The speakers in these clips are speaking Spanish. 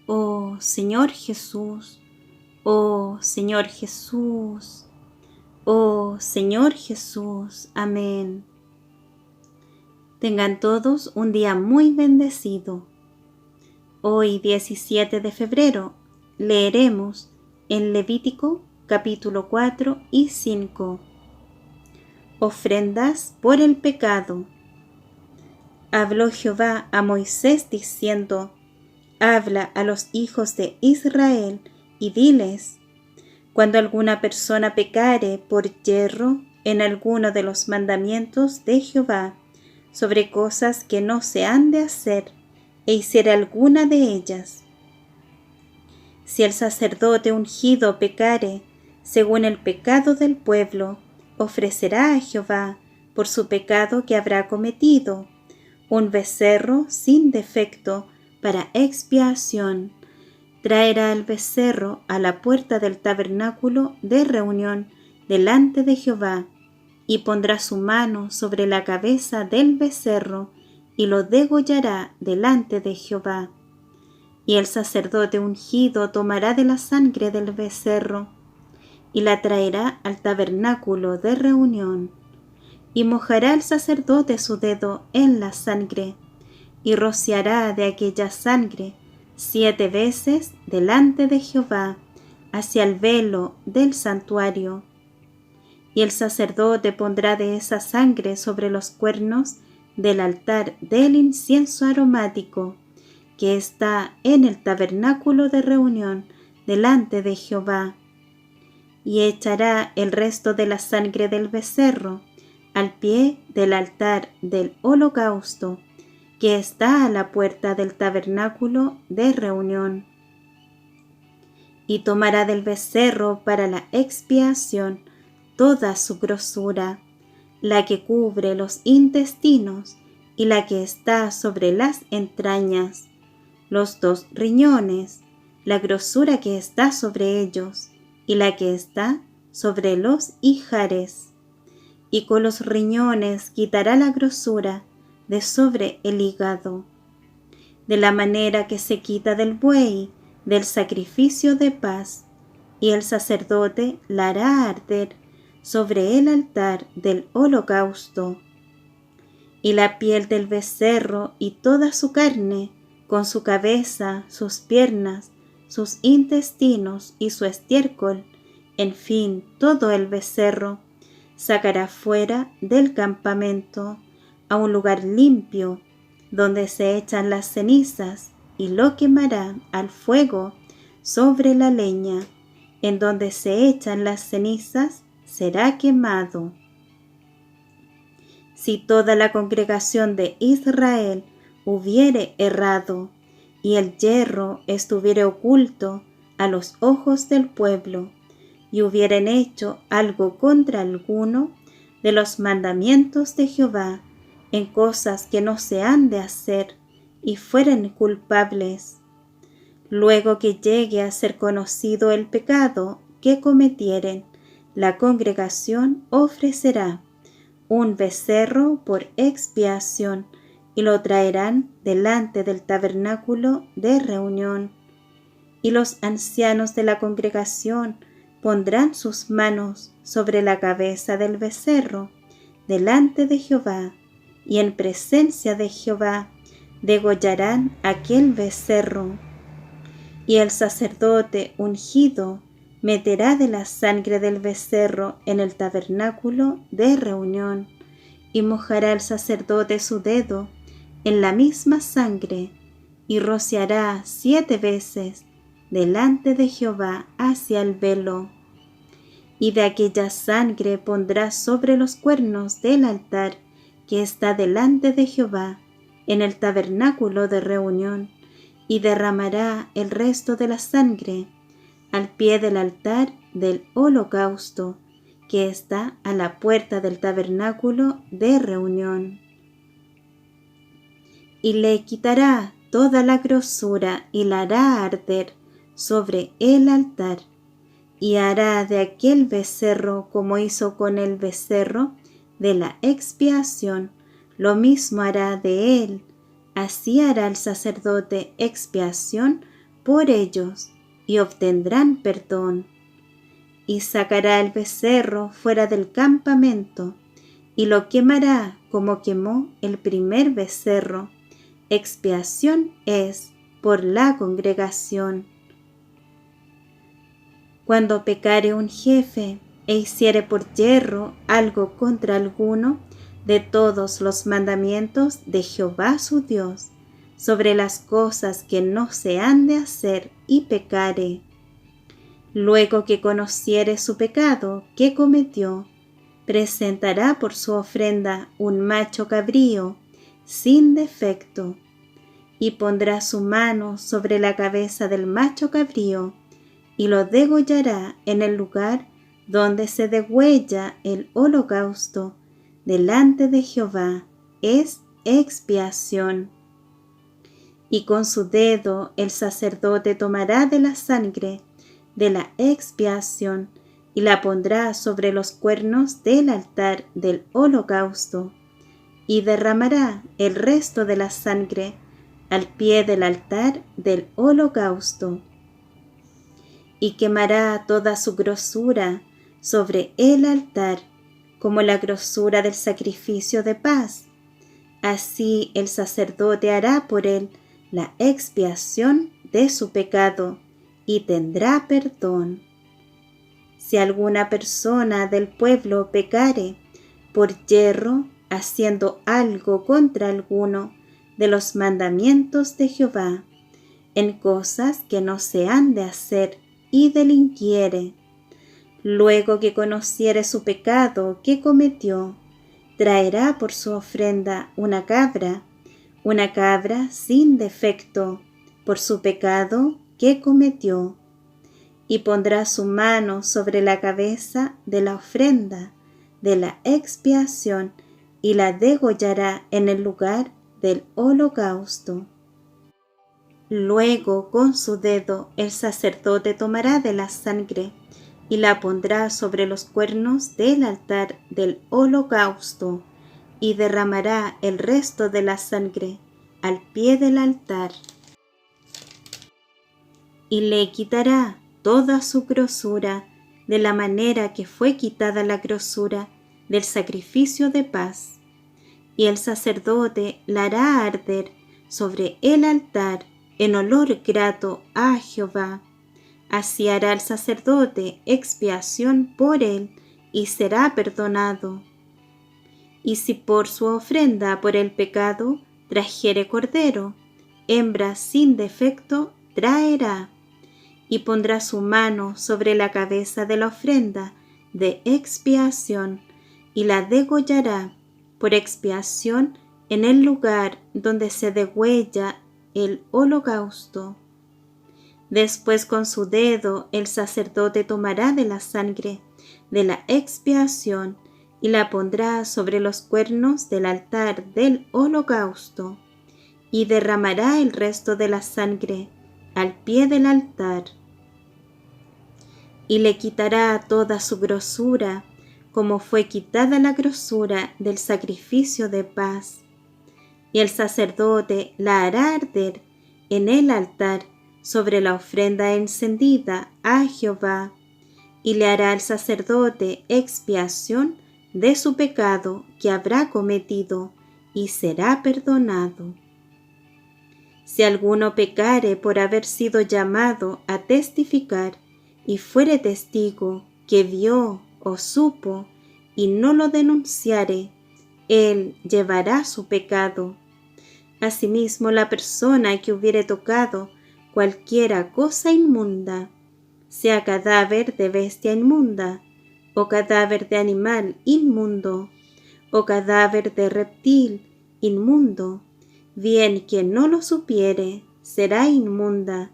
Oh Señor Jesús, oh Señor Jesús, oh Señor Jesús. Amén. Tengan todos un día muy bendecido. Hoy, 17 de febrero, leeremos en Levítico capítulo 4 y 5. Ofrendas por el pecado. Habló Jehová a Moisés diciendo: Habla a los hijos de Israel y diles: cuando alguna persona pecare por yerro en alguno de los mandamientos de Jehová, sobre cosas que no se han de hacer, e hiciere alguna de ellas. Si el sacerdote ungido pecare, según el pecado del pueblo, ofrecerá a Jehová, por su pecado que habrá cometido, un becerro sin defecto para expiación. Traerá el becerro a la puerta del tabernáculo de reunión delante de Jehová, y pondrá su mano sobre la cabeza del becerro, y lo degollará delante de Jehová. Y el sacerdote ungido tomará de la sangre del becerro, y la traerá al tabernáculo de reunión. Y mojará el sacerdote su dedo en la sangre, y rociará de aquella sangre 7 veces delante de Jehová, hacia el velo del santuario. Y el sacerdote pondrá de esa sangre sobre los cuernos del altar del incienso aromático, que está en el tabernáculo de reunión delante de Jehová. Y echará el resto de la sangre del becerro al pie del altar del holocausto, que está a la puerta del tabernáculo de reunión. Y tomará del becerro para la expiación toda su grosura, la que cubre los intestinos y la que está sobre las entrañas, los 2 riñones, la grosura que está sobre ellos y la que está sobre los ijares. Y con los riñones quitará la grosura de sobre el hígado, de la manera que se quita del buey del sacrificio de paz, y el sacerdote la hará arder sobre el altar del holocausto. Y la piel del becerro y toda su carne, con su cabeza, sus piernas, sus intestinos y su estiércol, en fin, todo el becerro, sacará fuera del campamento a un lugar limpio, donde se echan las cenizas, y lo quemará al fuego sobre la leña. En donde se echan las cenizas será quemado. Si toda la congregación de Israel hubiere errado, y el yerro estuviere oculto a los ojos del pueblo, y hubieren hecho algo contra alguno de los mandamientos de Jehová, en cosas que no se han de hacer, y fueren culpables, luego que llegue a ser conocido el pecado que cometieren, la congregación ofrecerá un becerro por expiación, y lo traerán delante del tabernáculo de reunión. Y los ancianos de la congregación pondrán sus manos sobre la cabeza del becerro delante de Jehová, y en presencia de Jehová degollarán aquel becerro. Y el sacerdote ungido meterá de la sangre del becerro en el tabernáculo de reunión, y mojará el sacerdote su dedo en la misma sangre, y rociará 7 veces delante de Jehová hacia el velo. Y de aquella sangre pondrá sobre los cuernos del altar que está delante de Jehová en el tabernáculo de reunión, y derramará el resto de la sangre al pie del altar del holocausto, que está a la puerta del tabernáculo de reunión. Y le quitará toda la grosura y la hará arder sobre el altar, y hará de aquel becerro como hizo con el becerro de la expiación, lo mismo hará de él. Así hará el sacerdote expiación por ellos, y obtendrán perdón. Y sacará el becerro fuera del campamento, y lo quemará como quemó el primer becerro. Expiación es por la congregación. Cuando pecare un jefe e hiciere por yerro algo contra alguno de todos los mandamientos de Jehová su Dios, sobre las cosas que no se han de hacer, y pecare, luego que conociere su pecado que cometió, presentará por su ofrenda un macho cabrío sin defecto, y pondrá su mano sobre la cabeza del macho cabrío, y lo degollará en el lugar donde se degüella el holocausto delante de Jehová. Es expiación. Y con su dedo el sacerdote tomará de la sangre de la expiación y la pondrá sobre los cuernos del altar del holocausto, y derramará el resto de la sangre al pie del altar del holocausto, y quemará toda su grosura sobre el altar, como la grosura del sacrificio de paz. Así el sacerdote hará por él la expiación de su pecado, y tendrá perdón. Si alguna persona del pueblo pecare por yerro, haciendo algo contra alguno de los mandamientos de Jehová, en cosas que no se han de hacer, y delinquiere, luego que conociere su pecado que cometió, traerá por su ofrenda una cabra sin defecto, por su pecado que cometió, y pondrá su mano sobre la cabeza de la ofrenda de la expiación, y la degollará en el lugar del holocausto. Luego con su dedo el sacerdote tomará de la sangre, y la pondrá sobre los cuernos del altar del holocausto, y derramará el resto de la sangre al pie del altar. Y le quitará toda su grosura, de la manera que fue quitada la grosura del sacrificio de paz. Y el sacerdote la hará arder sobre el altar en olor grato a Jehová. Así hará el sacerdote expiación por él, y será perdonado. Y si por su ofrenda por el pecado trajere cordero, hembra sin defecto traerá, y pondrá su mano sobre la cabeza de la ofrenda de expiación, y la degollará por expiación en el lugar donde se degüella el holocausto. Después con su dedo el sacerdote tomará de la sangre de la expiación, y la pondrá sobre los cuernos del altar del holocausto, y derramará el resto de la sangre al pie del altar. Y le quitará toda su grosura, como fue quitada la grosura del sacrificio de paz. Y el sacerdote la hará arder en el altar sobre la ofrenda encendida a Jehová, y le hará el sacerdote expiación de su pecado que habrá cometido, y será perdonado. Si alguno pecare por haber sido llamado a testificar, y fuere testigo que vio o supo, y no lo denunciare, él llevará su pecado. Asimismo, la persona que hubiere tocado cualquiera cosa inmunda, sea cadáver de bestia inmunda, o cadáver de animal inmundo, o cadáver de reptil inmundo, bien que no lo supiere, será inmunda,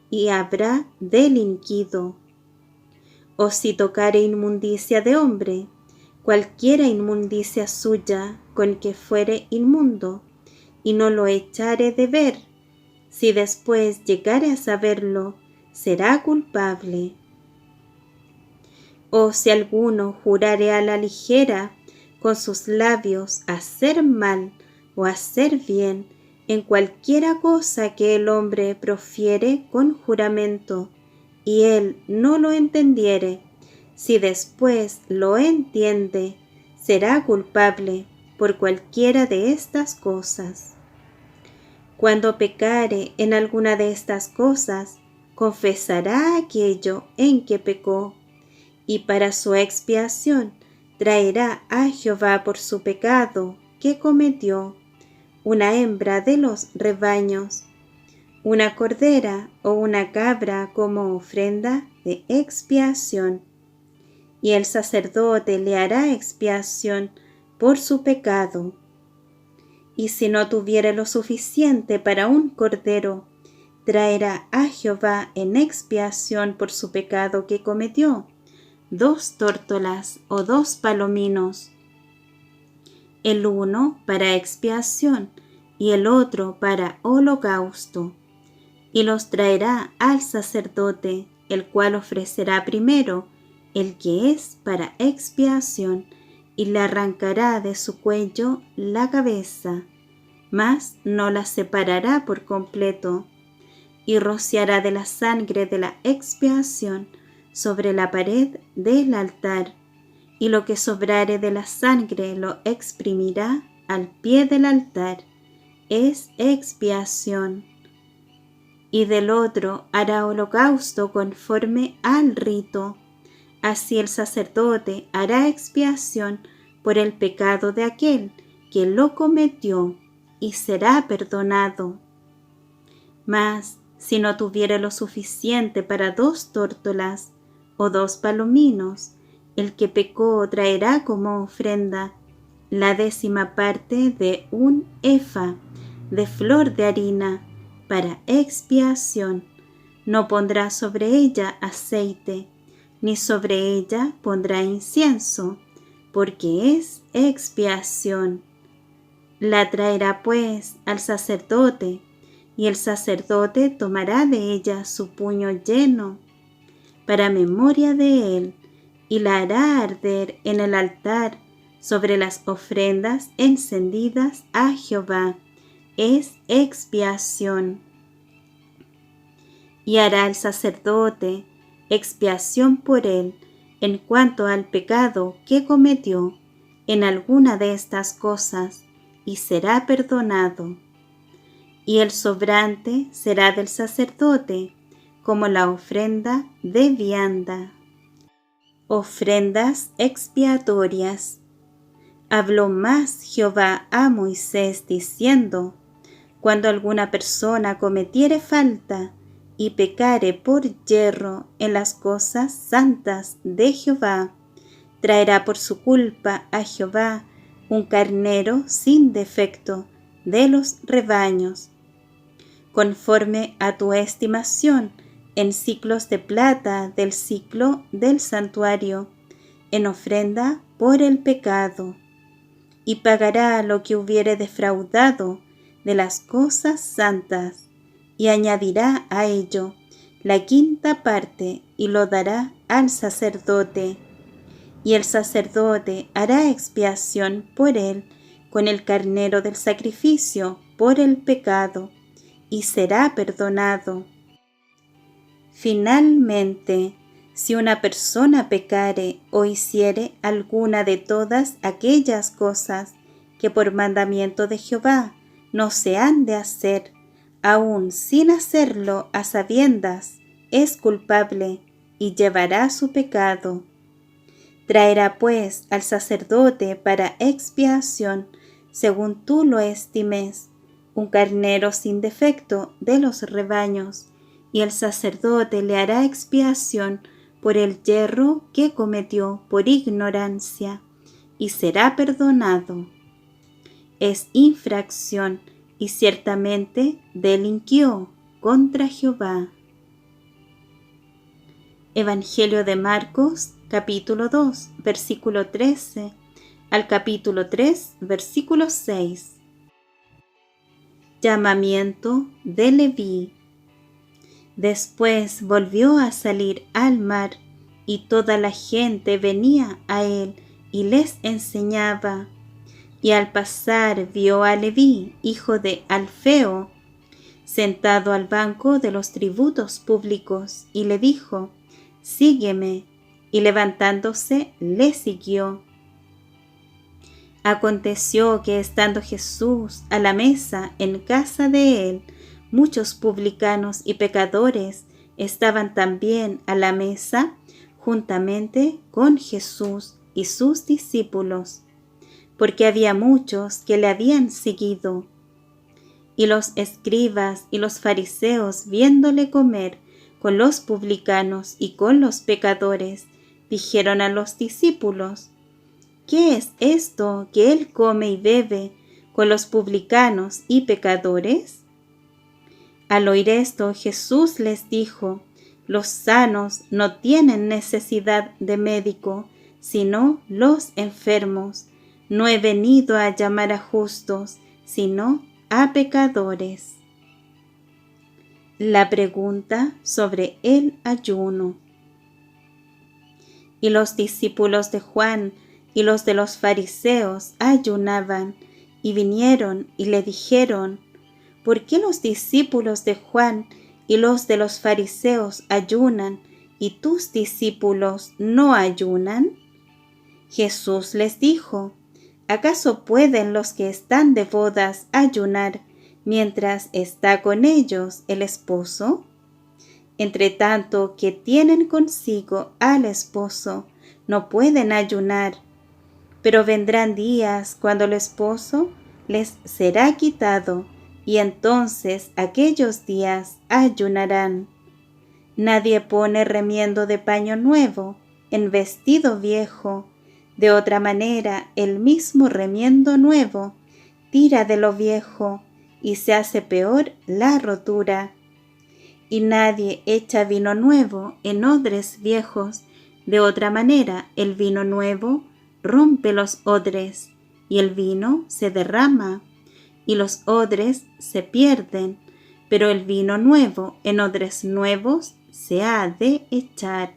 y habrá delinquido. O si tocare inmundicia de hombre, cualquiera inmundicia suya con que fuere inmundo, y no lo echare de ver, si después llegare a saberlo, será culpable. O si alguno jurare a la ligera con sus labios hacer mal o hacer bien, en cualquiera cosa que el hombre profiere con juramento, y él no lo entendiere, si después lo entiende, será culpable por cualquiera de estas cosas. Cuando pecare en alguna de estas cosas, confesará aquello en que pecó, y para su expiación traerá a Jehová por su pecado que cometió una hembra de los rebaños, una cordera o una cabra como ofrenda de expiación. Y el sacerdote le hará expiación por su pecado. Y si no tuviere lo suficiente para un cordero, traerá a Jehová en expiación por su pecado que cometió 2 tórtolas o 2 palominos, el uno para expiación y el otro para holocausto, y los traerá al sacerdote, el cual ofrecerá primero el que es para expiación, y le arrancará de su cuello la cabeza, mas no la separará por completo, y rociará de la sangre de la expiación sobre la pared del altar, y lo que sobrare de la sangre lo exprimirá al pie del altar, es expiación. Y del otro hará holocausto conforme al rito. Así el sacerdote hará expiación por el pecado de aquel que lo cometió, y será perdonado. Mas si no tuviere lo suficiente para 2 tórtolas o 2 palominos, el que pecó traerá como ofrenda la 10ª parte de un efa de flor de harina para expiación. No pondrá sobre ella aceite, ni sobre ella pondrá incienso, porque es expiación. La traerá pues al sacerdote, y el sacerdote tomará de ella su puño lleno, para memoria de él, y la hará arder en el altar sobre las ofrendas encendidas a Jehová. Es expiación. Y hará el sacerdote expiación por él en cuanto al pecado que cometió en alguna de estas cosas, y será perdonado. Y el sobrante será del sacerdote, como la ofrenda de vianda. Ofrendas expiatorias. Habló más Jehová a Moisés diciendo: Cuando alguna persona cometiere falta y pecare por yerro en las cosas santas de Jehová, traerá por su culpa a Jehová un carnero sin defecto de los rebaños, conforme a tu estimación, en siclos de plata del siclo del santuario, en ofrenda por el pecado, y pagará lo que hubiere defraudado de las cosas santas, y añadirá a ello la 5ª parte, y lo dará al sacerdote. Y el sacerdote hará expiación por él con el carnero del sacrificio por el pecado, y será perdonado. Finalmente, si una persona pecare o hiciere alguna de todas aquellas cosas que por mandamiento de Jehová no se han de hacer, aun sin hacerlo a sabiendas, es culpable y llevará su pecado. Traerá pues al sacerdote para expiación, según tú lo estimes, un carnero sin defecto de los rebaños, y el sacerdote le hará expiación por el yerro que cometió por ignorancia, y será perdonado. Es infracción, y ciertamente delinquió contra Jehová. Evangelio de Marcos, capítulo 2, versículo 13, al capítulo 3, versículo 6. Llamamiento de Leví. Después volvió a salir al mar, y toda la gente venía a él y les enseñaba. y al pasar vio a Leví, hijo de Alfeo, sentado al banco de los tributos públicos, y le dijo: «Sígueme», y levantándose le siguió. Aconteció que estando Jesús a la mesa en casa de él, muchos publicanos y pecadores estaban también a la mesa juntamente con Jesús y sus discípulos, porque había muchos que le habían seguido. Y los escribas y los fariseos, viéndole comer con los publicanos y con los pecadores, dijeron a los discípulos: «¿Qué es esto que él come y bebe con los publicanos y pecadores?» Al oír esto, Jesús les dijo: «Los sanos no tienen necesidad de médico, sino los enfermos. No he venido a llamar a justos, sino a pecadores». La pregunta sobre el ayuno. Y los discípulos de Juan y los de los fariseos ayunaban, y vinieron y le dijeron: «¿Por qué los discípulos de Juan y los de los fariseos ayunan, y tus discípulos no ayunan?» Jesús les dijo: «¿Acaso pueden los que están de bodas ayunar mientras está con ellos el esposo? Entre tanto que tienen consigo al esposo, no pueden ayunar. Pero vendrán días cuando el esposo les será quitado, y entonces aquellos días ayunarán. Nadie pone remiendo de paño nuevo en vestido viejo. De otra manera, el mismo remiendo nuevo tira de lo viejo, y se hace peor la rotura. Y nadie echa vino nuevo en odres viejos. De otra manera, el vino nuevo rompe los odres, y el vino se derrama, y los odres se pierden, pero el vino nuevo en odres nuevos se ha de echar».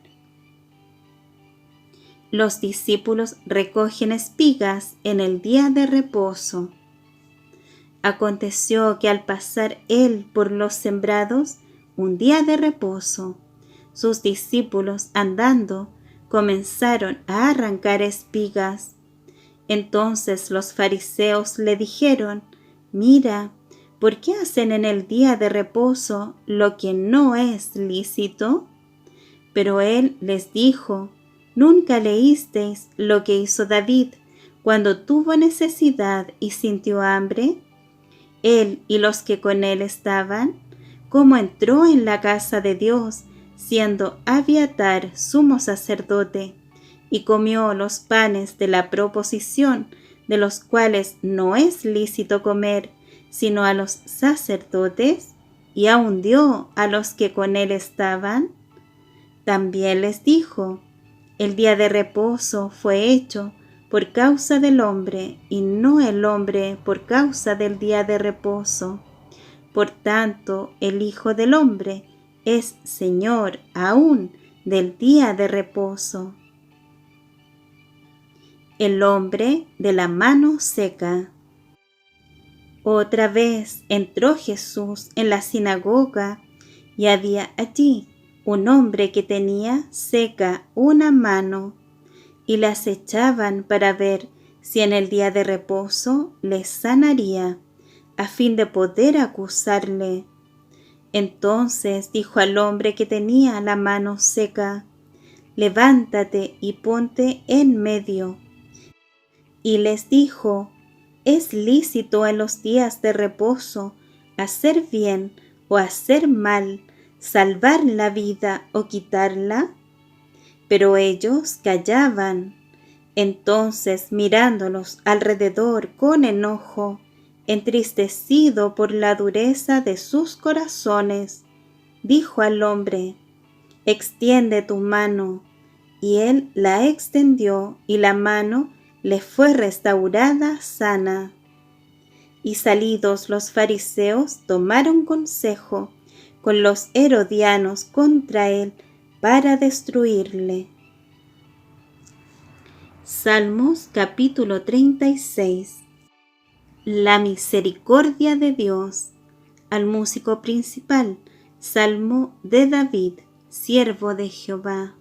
Los discípulos recogen espigas en el día de reposo. Aconteció que al pasar él por los sembrados, un día de reposo, sus discípulos andando comenzaron a arrancar espigas. Entonces los fariseos le dijeron: «Mira, ¿por qué hacen en el día de reposo lo que no es lícito?» Pero él les dijo: «¿Nunca leísteis lo que hizo David cuando tuvo necesidad y sintió hambre? Él y los que con él estaban, cómo entró en la casa de Dios, siendo Abiatar sumo sacerdote, y comió los panes de la proposición, de los cuales no es lícito comer, sino a los sacerdotes, y aun dio a los que con él estaban». También les dijo: «El día de reposo fue hecho por causa del hombre, y no el hombre por causa del día de reposo. Por tanto, el Hijo del Hombre es Señor aún del día de reposo». El hombre de la mano seca. Otra vez entró Jesús en la sinagoga, y había allí un hombre que tenía seca una mano, y le acechaban para ver si en el día de reposo le sanaría, a fin de poder acusarle. Entonces dijo al hombre que tenía la mano seca: «Levántate y ponte en medio». Y les dijo: «¿Es lícito en los días de reposo hacer bien o hacer mal, salvar la vida o quitarla?» Pero ellos callaban. Entonces, mirándolos alrededor con enojo, entristecido por la dureza de sus corazones, dijo al hombre: «Extiende tu mano». Y él la extendió, y la mano le fue restaurada sana. Y salidos los fariseos tomaron consejo con los herodianos contra él para destruirle. Salmos capítulo 36. La misericordia de Dios. Al músico principal, Salmo de David, siervo de Jehová.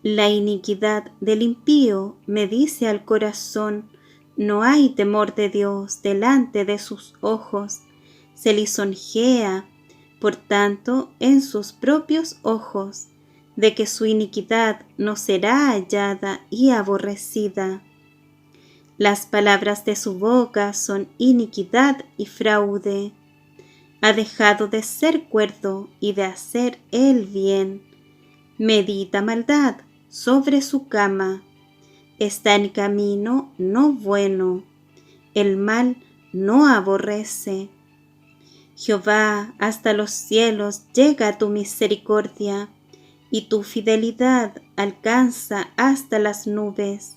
La iniquidad del impío me dice al corazón: no hay temor de Dios delante de sus ojos. Se lisonjea, por tanto, en sus propios ojos, de que su iniquidad no será hallada y aborrecida. Las palabras de su boca son iniquidad y fraude. Ha dejado de ser cuerdo y de hacer el bien. Medita maldad sobre su cama. Está en camino no bueno. El mal no aborrece. Jehová, hasta los cielos llega tu misericordia, y tu fidelidad alcanza hasta las nubes.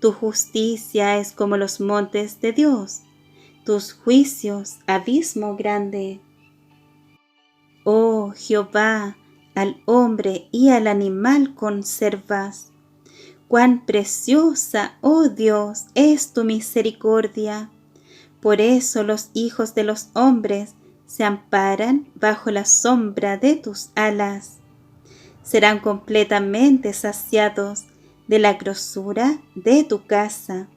Tu justicia es como los montes de Dios, tus juicios abismo grande. Oh Jehová, al hombre y al animal conservas. Cuán preciosa, oh Dios, es tu misericordia. Por eso los hijos de los hombres se amparan bajo la sombra de tus alas. Serán completamente saciados de la grosura de tu casa,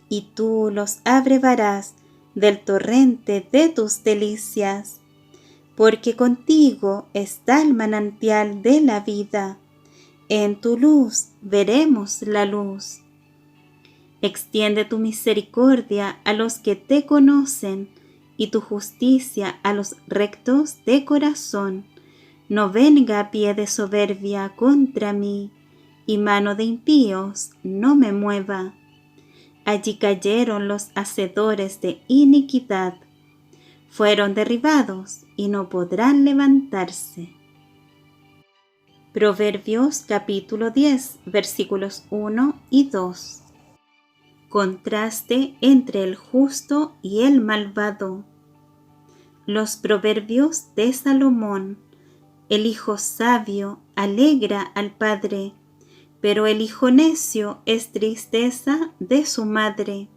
y tú los abrevarás del torrente de tus delicias. Porque contigo está el manantial de la vida. En tu luz veremos la luz. Extiende tu misericordia a los que te conocen, y tu justicia a los rectos de corazón. No venga pie de soberbia contra mí, y mano de impíos no me mueva. Allí cayeron los hacedores de iniquidad. Fueron derribados y no podrán levantarse. Proverbios capítulo 10, versículos 1 y 2. Contraste entre el justo y el malvado. Los proverbios de Salomón. El hijo sabio alegra al padre, pero el hijo necio es tristeza de su madre.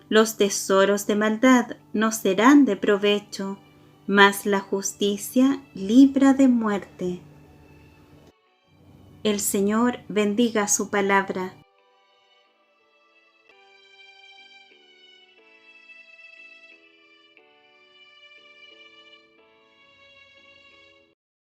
Los tesoros de maldad no serán de provecho, mas la justicia libra de muerte. El Señor bendiga su palabra.